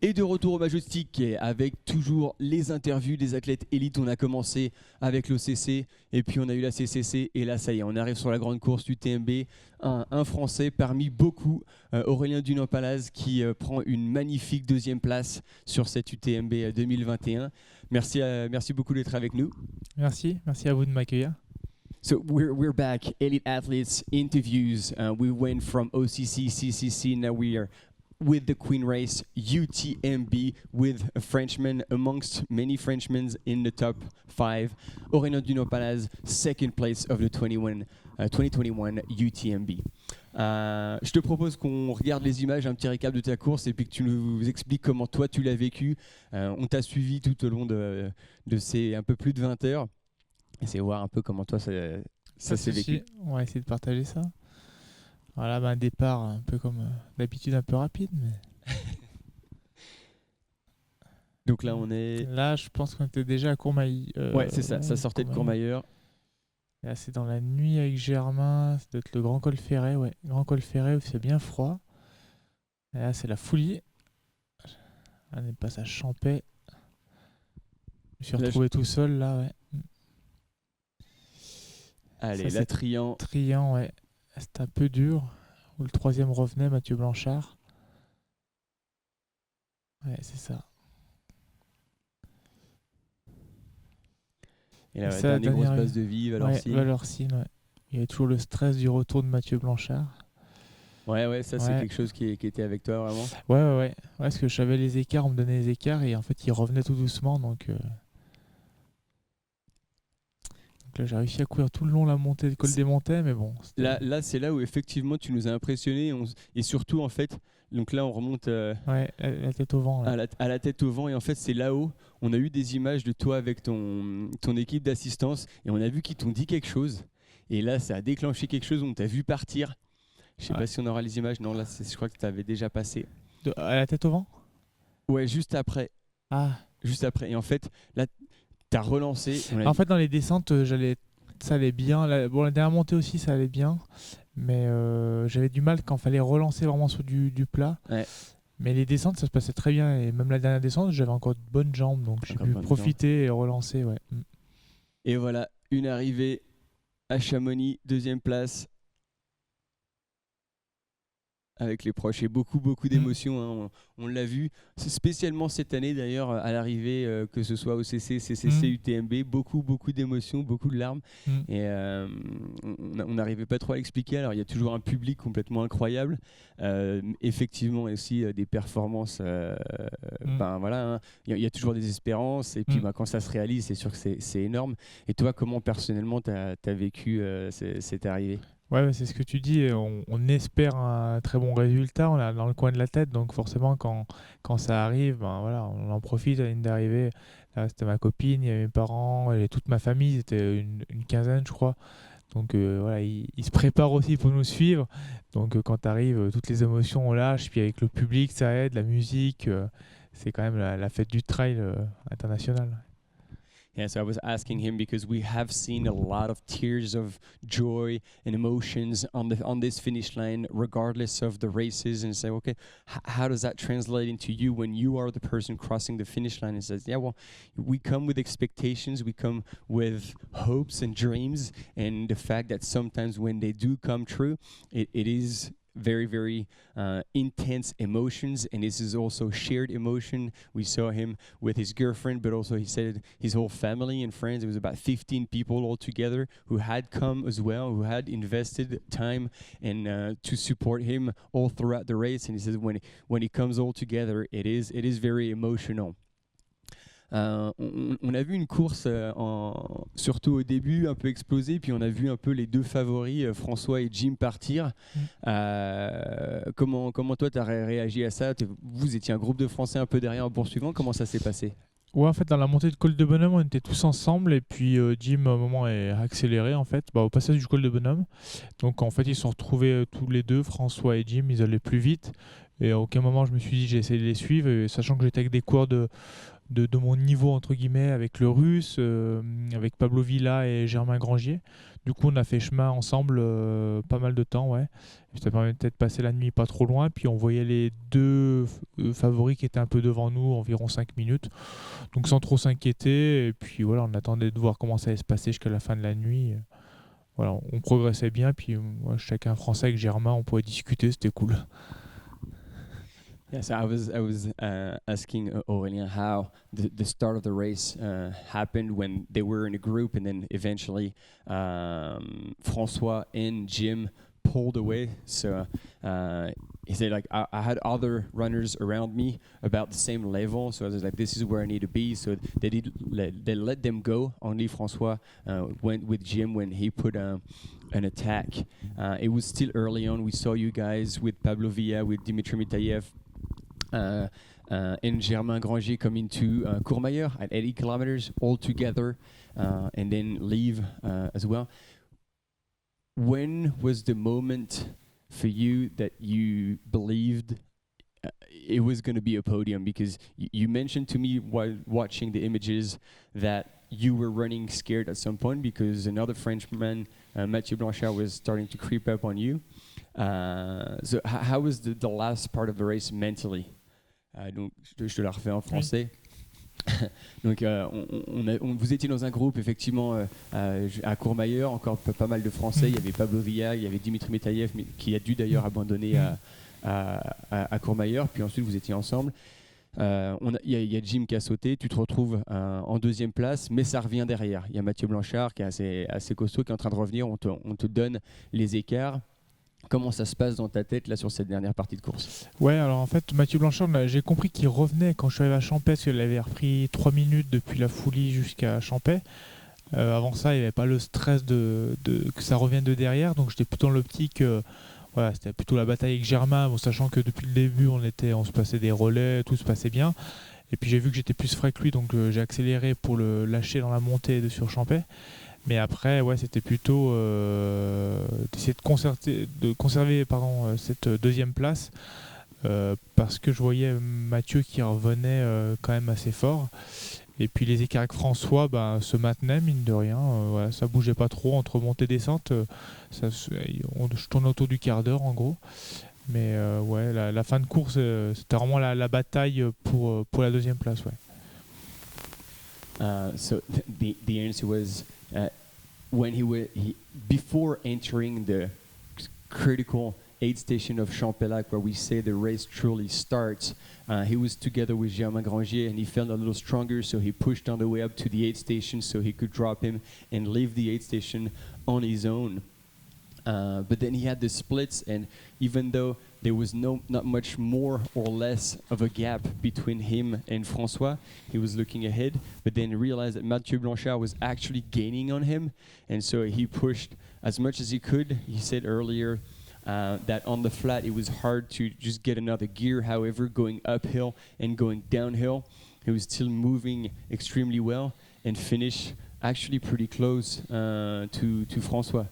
Et de retour au Majestic avec toujours les interviews des athlètes élites. On a commencé avec l'OCC et puis on a eu la CCC et là ça y est, on arrive sur la grande course du TMB. Un Français parmi beaucoup, Aurélien Dunant-Palaz qui prend une magnifique deuxième place sur cette UTMB 2021. Merci beaucoup d'être avec nous. Merci à vous de m'accueillir. So we're back, elite athletes interviews. We went from OCC, CCC, now we are with the Queen Race UTMB with a Frenchman amongst many Frenchmen in the top 5. Aurélien Dunant-Palaz, second place of the 2021 UTMB. Je te propose qu'on regarde les images, un petit récap de ta course et puis que tu nous expliques comment toi tu l'as vécu. On t'a suivi tout au long de ces un peu plus de 20 heures. Essayer de voir un peu comment toi ça s'est vécu. On va essayer de partager ça. Voilà, un départ un peu comme d'habitude, un peu rapide. Mais... Donc là, on est... Là, je pense qu'on était déjà à Courmayeur. Ouais, c'est ça. Ça sortait de Courmayeur. Là, c'est dans la nuit avec Germain. Ça doit être le Grand Col Ferret. Ouais, Grand Col Ferret où il fait bien froid. Et là, c'est la Fouilly. On est passé à Champais. Je me suis retrouvé tout seul là, ouais. Allez, la Trian. Trian, ouais. C'était un peu dur. Où le troisième revenait, Mathieu Blanchard. Ouais, c'est ça. Et la dernière grosse base de vie, Valorcine. Ouais, Valorcine, ouais. Il y avait toujours le stress du retour de Mathieu Blanchard. Ouais, ça c'est quelque chose qui était avec toi vraiment. Ouais, parce que je savais les écarts, on me donnait les écarts et en fait il revenait tout doucement donc là j'ai réussi à courir tout le long la montée de col des montées, mais bon. Là c'est là où effectivement tu nous as impressionnés et surtout en fait, donc là on remonte la tête au vent. Là. À la tête au vent et en fait c'est là-haut, on a eu des images de toi avec ton équipe d'assistance et on a vu qu'ils t'ont dit quelque chose et là ça a déclenché quelque chose, on t'a vu partir. Je sais pas si on aura les images, non là je crois que tu avais déjà passé. À la tête au vent ? Ouais, juste après. Juste après et en fait là t'as relancé. En fait, dans les descentes, ça allait bien. La dernière montée aussi, ça allait bien. Mais j'avais du mal quand il fallait relancer vraiment sur du plat. Ouais. Mais les descentes, ça se passait très bien. Et même la dernière descente, j'avais encore de bonnes jambes. Donc j'ai pu profiter et relancer. Ouais. Et voilà, une arrivée à Chamonix, deuxième place. Avec les proches et beaucoup d'émotions, hein. On l'a vu, spécialement cette année d'ailleurs à l'arrivée, que ce soit au CC, CCC, UTMB, beaucoup d'émotions, beaucoup de larmes et on n'arrivait pas trop à l'expliquer. Alors il y a toujours un public complètement incroyable, effectivement aussi des performances, voilà, hein. Il y a toujours des espérances et puis quand ça se réalise c'est sûr que c'est énorme. Et toi comment personnellement t'as vécu cette arrivée ? Ouais, c'est ce que tu dis. On espère un très bon résultat. On a dans le coin de la tête, donc forcément quand ça arrive, voilà, on en profite à la ligne d'arrivée. Là, c'était ma copine, il y avait mes parents, et toute ma famille. C'était une quinzaine, je crois. Donc voilà, ils se préparent aussi pour nous suivre. Donc quand tu arrives, toutes les émotions on lâche. Puis avec le public, ça aide, la musique. C'est quand même la fête du trail international. Yeah, so I was asking him because we have seen a lot of tears of joy and emotions on this finish line, regardless of the races. And say, okay, how does that translate into you when you are the person crossing the finish line? And says, yeah, well, we come with expectations, we come with hopes and dreams, and the fact that sometimes when they do come true, it is very intense emotions, and this is also shared emotion. We saw him with his girlfriend, but also he said his whole family and friends. It was about 15 people all together who had come as well, who had invested time and to support him all throughout the race. And he says when it comes all together, it is very emotional. On a vu une course surtout au début un peu explosée, puis on a vu un peu les deux favoris, François et Jim, partir. Comment toi tu as réagi à ça? Vous étiez un groupe de Français un peu derrière en poursuivant, comment ça s'est passé? Ouais, en fait, dans la montée de col de Bonhomme, on était tous ensemble et puis Jim, à un moment, a accéléré en fait, au passage du col de Bonhomme. Donc en fait, ils se sont retrouvés tous les deux, François et Jim, ils allaient plus vite. Et à aucun moment, je me suis dit, j'ai essayé de les suivre, et sachant que j'étais avec des coureurs de mon niveau, entre guillemets, avec le Russe, avec Pablo Villa et Germain Grangier. Du coup, on a fait chemin ensemble pas mal de temps, ouais. Et ça permettait de passer la nuit pas trop loin. Puis on voyait les deux favoris qui étaient un peu devant nous, environ 5 minutes. Donc sans trop s'inquiéter. Et puis voilà, on attendait de voir comment ça allait se passer jusqu'à la fin de la nuit. Voilà, on progressait bien. Puis moi, chacun français avec Germain, on pouvait discuter, c'était cool. Yeah, so I was asking Aurélien how the start of the race happened when they were in a group, and then eventually François and Jim pulled away. So he said, like, I had other runners around me about the same level, so I was like, this is where I need to be. So they let them go. Only François went with Jim when he put an attack. It was still early on. We saw you guys with Pablo Villa, with Dimitri Mitayev, and Germain Grangier come into Courmayeur at 80 kilometers all together, and then leave as well. When was the moment for you that you believed it was going to be a podium? Because you mentioned to me while watching the images that you were running scared at some point because another Frenchman, Mathieu Blanchard, was starting to creep up on you. So how was the last part of the race mentally? Donc, je te la refais en français. Donc, vous étiez dans un groupe, effectivement, à Courmayeur, encore pas mal de Français. Il y avait Pablo Villa, il y avait Dimitri Metayev, qui a dû d'ailleurs abandonner à Courmayeur. Puis ensuite, vous étiez ensemble. Il y a Jim qui a sauté, tu te retrouves en deuxième place, mais ça revient derrière. Il y a Mathieu Blanchard qui est assez costaud, qui est en train de revenir. On te donne les écarts. Comment ça se passe dans ta tête là sur cette dernière partie de course? Ouais, alors en fait, Mathieu Blanchard, j'ai compris qu'il revenait quand je suis arrivé à Champais, parce qu'il avait repris 3 minutes depuis la Foulie jusqu'à Champais. Avant ça, il n'y avait pas le stress que ça revienne de derrière, donc j'étais plutôt dans l'optique. Voilà, c'était plutôt la bataille avec Germain, bon, sachant que depuis le début, on se passait des relais, tout se passait bien. Et puis j'ai vu que j'étais plus frais que lui, donc j'ai accéléré pour le lâcher dans la montée sur Champais. Mais après, ouais, c'était plutôt d'essayer de conserver cette deuxième place parce que je voyais Mathieu qui revenait quand même assez fort. Et puis les écarts avec François se maintenaient, mine de rien. Voilà, ça bougeait pas trop entre montée et descente. Je tournais autour du quart d'heure en gros. Mais ouais, la fin de course, c'était vraiment la bataille pour la deuxième place. Ouais. So the answer was when before entering the critical aid station of Champelac, where we say the race truly starts, he was together with Germain Grangier, and he felt a little stronger, so he pushed on the way up to the aid station so he could drop him and leave the aid station on his own. But then he had the splits, and even though there was not much more or less of a gap between him and François, he was looking ahead, but then realized that Mathieu Blanchard was actually gaining on him, and so he pushed as much as he could. He said earlier that on the flat it was hard to just get another gear. However, going uphill and going downhill, he was still moving extremely well and finished actually pretty close to François.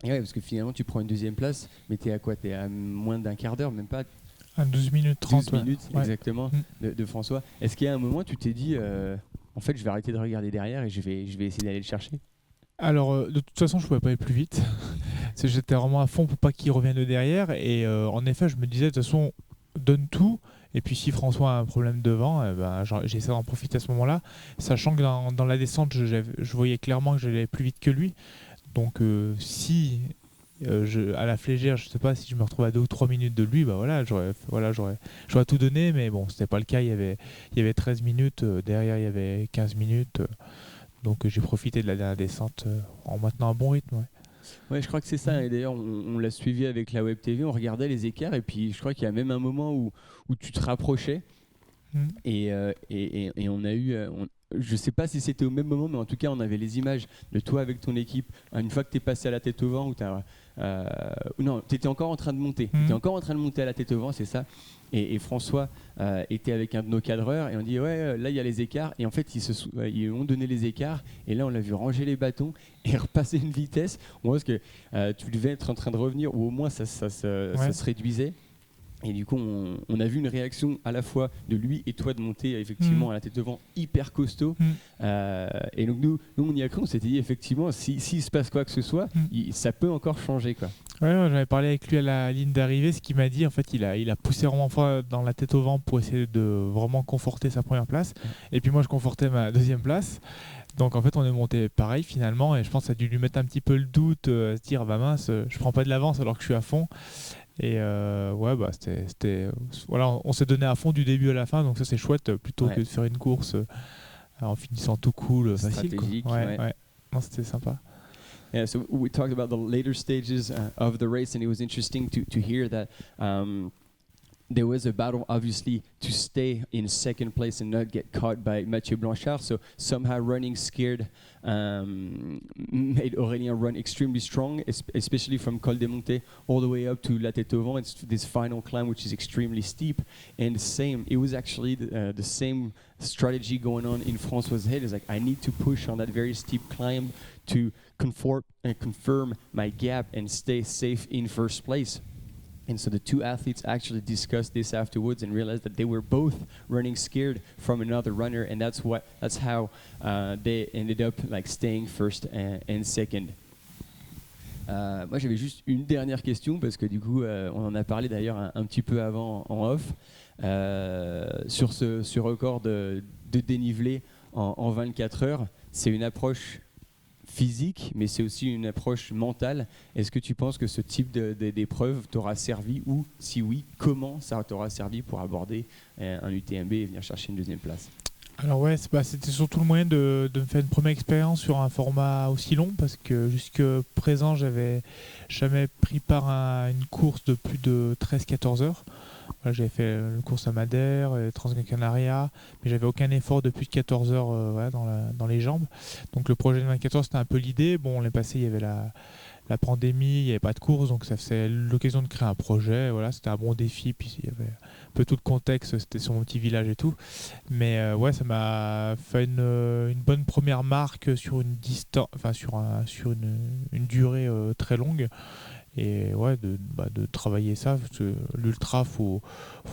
Et ouais, parce que finalement, tu prends une deuxième place, mais t'es à quoi? T'es à moins d'un quart d'heure, même pas? À 12 minutes 30. 12 minutes, ouais. Exactement, de François. Est-ce qu'il y a un moment où tu t'es dit, en fait, je vais arrêter de regarder derrière et je vais essayer d'aller le chercher? Alors, de toute façon, je pouvais pas aller plus vite. J'étais vraiment à fond pour pas qu'il revienne de derrière. Et en effet, je me disais, de toute façon, donne tout. Et puis, si François a un problème devant, j'essaie d'en profiter à ce moment-là. Sachant que dans la descente, je voyais clairement que j'allais plus vite que lui. Donc si à la flégère, je sais pas si je me retrouve à 2 ou 3 minutes de lui, j'aurais tout donné, mais bon, c'était pas le cas. Il y avait 13 minutes, derrière il y avait 15 minutes, donc j'ai profité de la dernière descente en maintenant un bon rythme. Ouais. Ouais, je crois que c'est ça. Et d'ailleurs, on l'a suivi avec la Web TV, on regardait les écarts, et puis je crois qu'il y a même un moment où tu te rapprochais. Et on a eu, je sais pas si c'était au même moment, mais en tout cas on avait les images de toi avec ton équipe une fois que tu es passé à la tête au vent, non, tu étais encore en train de monter, t'étais encore en train de monter à la tête au vent, c'est ça. Et François était avec un de nos cadreurs et on dit ouais, là il y a les écarts, et en fait ils ont donné les écarts, et là on l'a vu ranger les bâtons et repasser une vitesse. On voit que tu devais être en train de revenir, ou au moins ça se réduisait. Et du coup, on a vu une réaction à la fois de lui et toi de monter effectivement à la tête devant hyper costaud. Et donc nous, on y a cru, on s'était dit effectivement, s'il se passe quoi que ce soit, ça peut encore changer, quoi. Ouais, j'en avais parlé avec lui à la ligne d'arrivée. Ce qu'il m'a dit, en fait, il a poussé vraiment fort dans la tête au vent pour essayer de vraiment conforter sa première place. Et puis moi, je confortais ma deuxième place. Donc en fait, on est monté pareil finalement. Et je pense que ça a dû lui mettre un petit peu le doute, à se dire, bah mince, je prends pas de l'avance alors que je suis à fond. Et ouais, bah voilà, on s'est donné à fond du début à la fin. Donc ça, c'est chouette plutôt que de faire une course en finissant tout cool, facile, quoi. Ouais. Non, c'était sympa. Yeah, so we talked about the later stages of the race, and it was interesting to hear that there was a battle, obviously, to stay in second place and not get caught by Mathieu Blanchard. So somehow running scared made Aurélien run extremely strong, especially from Col des Montes all the way up to La Tête au Vent. It's this final climb, which is extremely steep. And it was actually the same strategy going on in François' head. It's like, I need to push on that very steep climb to confirm my gap and stay safe in first place. And so the two athletes actually discussed this afterwards and realized that they were both running scared from another runner, and that's how they ended up like staying first and second. Moi, j'avais juste une dernière question parce que du coup, on en a parlé d'ailleurs un petit peu avant en off sur ce record de dénivelé en 24 heures. C'est une approche physique, mais c'est aussi une approche mentale. Est-ce que tu penses que ce type d'épreuve t'aura servi, ou si oui, comment ça t'aura servi pour aborder un UTMB et venir chercher une deuxième place? Alors ouais, c'était surtout le moyen de me faire une première expérience sur un format aussi long, parce que jusque présent, j'avais jamais pris part à une course de plus de 13-14 heures. Voilà, j'avais fait une course à Madère, Transgran Canaria, mais j'avais aucun effort de plus de 14 heures voilà, dans les jambes. Donc le projet de 24 heures, c'était un peu l'idée. Bon, on est passé, il y avait la pandémie, il n'y avait pas de course, donc ça faisait l'occasion de créer un projet. Voilà, c'était un bon défi, puis il y avait un peu tout le contexte, c'était sur mon petit village et tout. Mais ouais, ça m'a fait une bonne première marque sur une distance, enfin sur une durée très longue. Et ouais, de travailler ça, parce que l'ultra, faut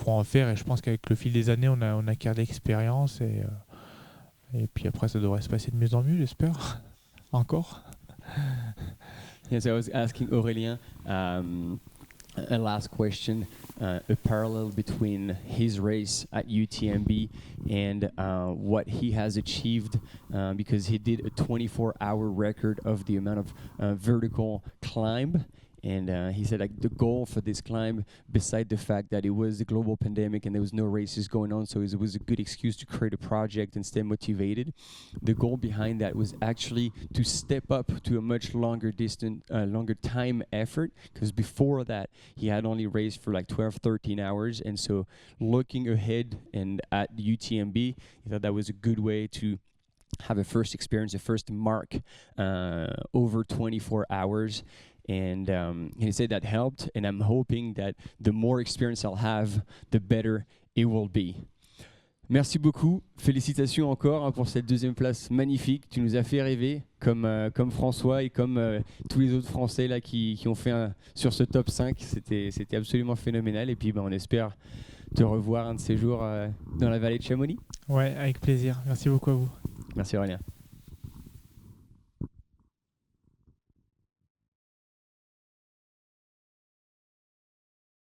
en faire. Et je pense qu'avec le fil des années, on acquiert de l'expérience. Et puis après, ça devrait se passer de mieux en mieux, j'espère. Encore. Yes, I was asking Aurélien a last question, a parallel between his race at UTMB and what he has achieved, because he did a 24-hour record of the amount of vertical climb. And he said, like, the goal for this climb, beside the fact that it was the global pandemic and there was no races going on, so it was a good excuse to create a project and stay motivated. The goal behind that was actually to step up to a much longer time effort, because before that he had only raced for like 12-13 hours. And so looking ahead and at the UTMB, he thought that was a good way to have a first experience, a first mark over 24 hours. And he said that helped, and I'm hoping that the more experience I'll have, the better it will be. Merci beaucoup, félicitations encore pour cette deuxième place magnifique. Tu nous as fait rêver, comme François et comme tous les autres Français là qui ont fait sur ce top 5. C'était absolument phénoménal, et puis on espère te revoir un de ces jours dans la vallée de Chamonix. Ouais, avec plaisir. Merci beaucoup à vous. Merci Aurélien.